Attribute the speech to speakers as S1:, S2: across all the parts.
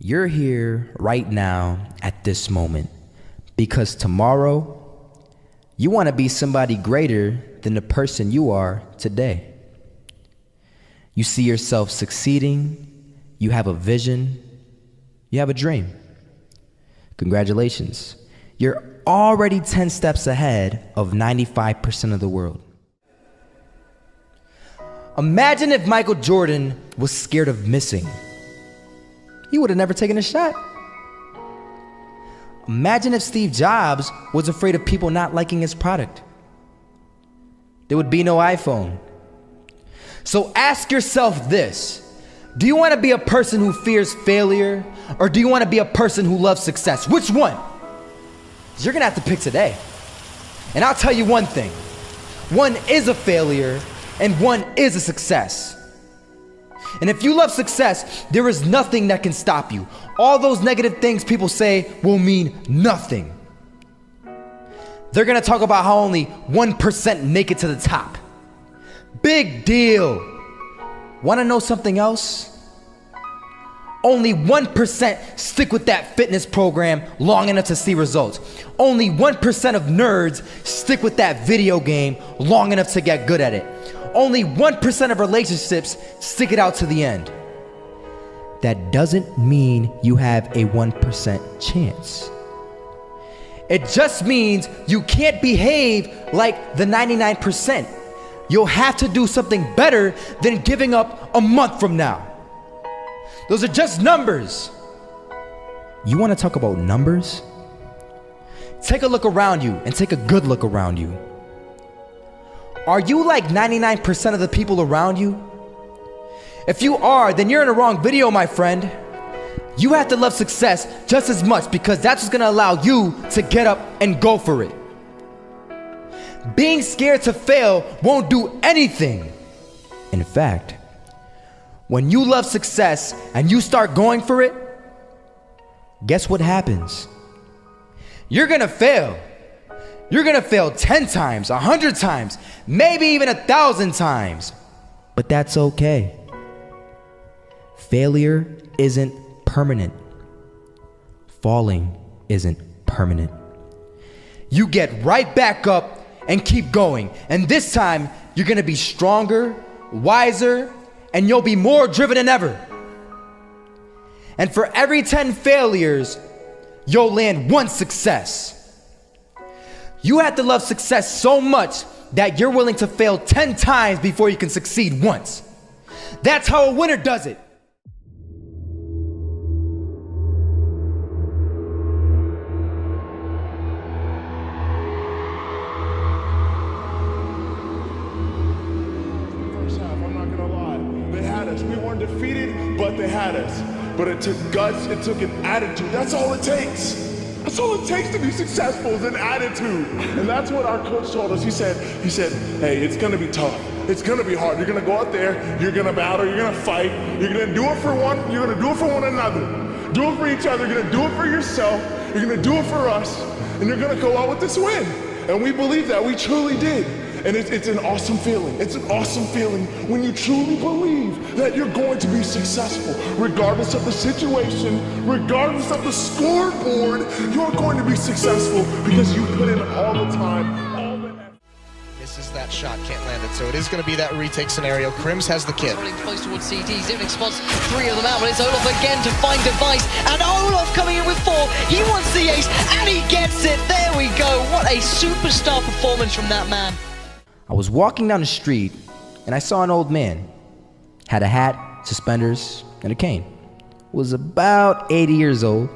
S1: You're here right now at this moment because tomorrow you want to be somebody greater than the person you are today. You see yourself succeeding, you have a vision, you have a dream. Congratulations. You're already 10 steps ahead of 95% of the world. Imagine if Michael Jordan was scared of missing. He would have never taken a shot. Imagine if Steve Jobs was afraid of people not liking his product. There would be no iPhone. So ask yourself this: do you want to be a person who fears failure, or do you want to be a person who loves success? Which one? You're gonna have to pick today. And I'll tell you one thing: one is a failure and one is a success. And if you love success, there is nothing that can stop you. All those negative things people say will mean nothing. They're gonna talk about how only 1% make it to the top. Big deal. Wanna know something else? Only 1% stick with that fitness program long enough to see results. Only 1% of nerds stick with that video game long enough to get good at it. Only 1% of relationships stick it out to the end. That doesn't mean you have a 1% chance. It just means you can't behave like the 99%. You'll have to do something better than giving up a month from now. Those are just numbers. You want to talk about numbers? Take a look around you and take a good look around you. Are you like 99% of the people around you? If you are, then you're in the wrong video, my friend. You have to love success just as much because that's what's gonna allow you to get up and go for it. Being scared to fail won't do anything. In fact, when you love success and you start going for it, guess what happens? You're gonna fail. You're gonna fail 10 times, 100 times, maybe even 1,000 times. But that's okay. Failure isn't permanent. Falling isn't permanent. You get right back up and keep going. And this time, you're gonna be stronger, wiser, and you'll be more driven than ever. And for every 10 failures, you'll land one success. You have to love success so much that you're willing to fail 10 times before you can succeed once. That's how a winner does it.
S2: First half, I'm not gonna lie. They had us. We weren't defeated, but they had us. But it took guts, it took an attitude. That's all it takes. That's all it takes to be successful is an attitude. And that's what our coach told us. He said, hey, it's gonna be tough. It's gonna be hard. You're gonna go out there, you're gonna battle, you're gonna fight, you're gonna do it for one, you're gonna do it for one another. Do it for each other, you're gonna do it for yourself, you're gonna do it for us, and you're gonna go out with this win. And we believe that, we truly did. And it's an awesome feeling. It's an awesome feeling when you truly believe that you're going to be successful. Regardless of the situation, regardless of the scoreboard, you're going to be successful because you put in all the time, all the effort.
S3: Misses that shot, can't land it. So it is going to be that retake scenario. Crims has the kid.
S4: Running close towards CT, Zivnik spots 3 of them out, but it's Olof again to find Device, and Olof coming in with 4. He wants the ace, and he gets it. There we go. What a superstar performance from that man.
S1: I was walking down the street and I saw an old man. Had a hat, suspenders, and a cane. Was about 80 years old.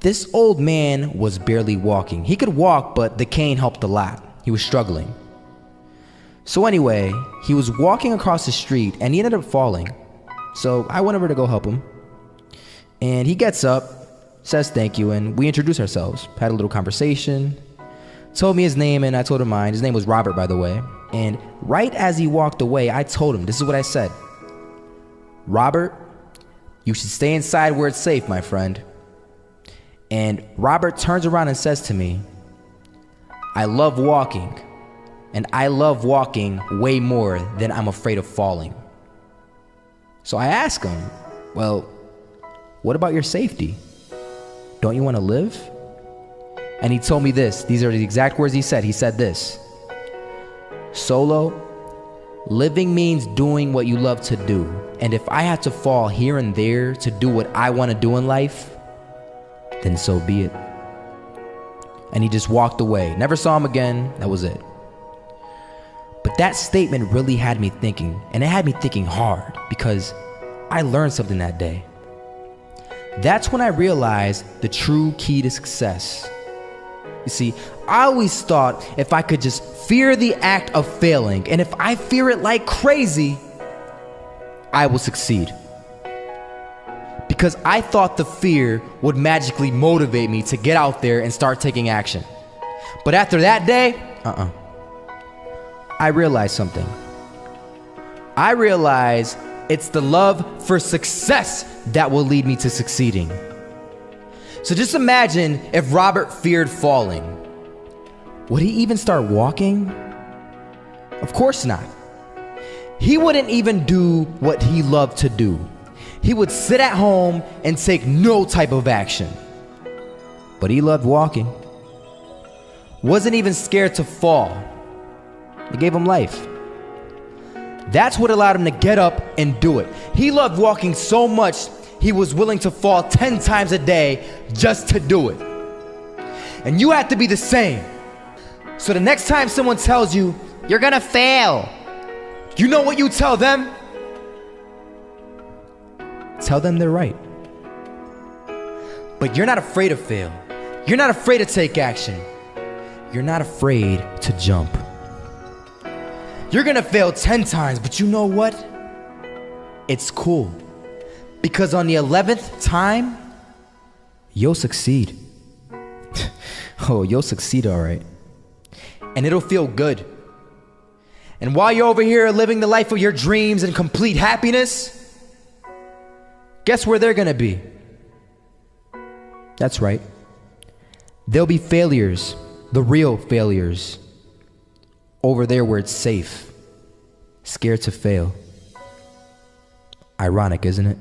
S1: This old man was barely walking. He could walk, but the cane helped a lot. He was struggling. So anyway, he was walking across the street and he ended up falling. So I went over to go help him. And he gets up, says thank you, and we introduced ourselves. Had a little conversation. Told me his name and I told him mine. His name was Robert, by the way. And right as he walked away, I told him, this is what I said. Robert, you should stay inside where it's safe, my friend. And Robert turns around and says to me, I love walking. And I love walking way more than I'm afraid of falling. So I ask him, well, what about your safety? Don't you want to live? And he told me this. These are the exact words he said. He said this: Solo, living means doing what you love to do. And if I had to fall here and there to do what I want to do in life, then so be it. And he just walked away. Never saw him again. That was it. But that statement really had me thinking, and it had me thinking hard, because I learned something that day. That's when I realized the true key to success. You see, I always thought if I could just fear the act of failing, and if I fear it like crazy, I will succeed. Because I thought the fear would magically motivate me to get out there and start taking action. But after that day, I realized something. I realized it's the love for success that will lead me to succeeding. So just imagine if Robert feared falling. Would he even start walking? Of course not. He wouldn't even do what he loved to do. He would sit at home and take no type of action. But he loved walking. Wasn't even scared to fall. It gave him life. That's what allowed him to get up and do it. He loved walking so much, he was willing to fall 10 times a day just to do it. And you have to be the same. So the next time someone tells you, you're gonna fail, you know what you tell them? Tell them they're right. But you're not afraid to fail. You're not afraid to take action. You're not afraid to jump. You're gonna fail 10 times, but you know what? It's cool. Because on the 11th time, you'll succeed. Oh, you'll succeed, all right. And it'll feel good. And while you're over here living the life of your dreams and complete happiness, guess where they're gonna be? That's right. They'll be failures, the real failures. Over there where it's safe, scared to fail. Ironic, isn't it?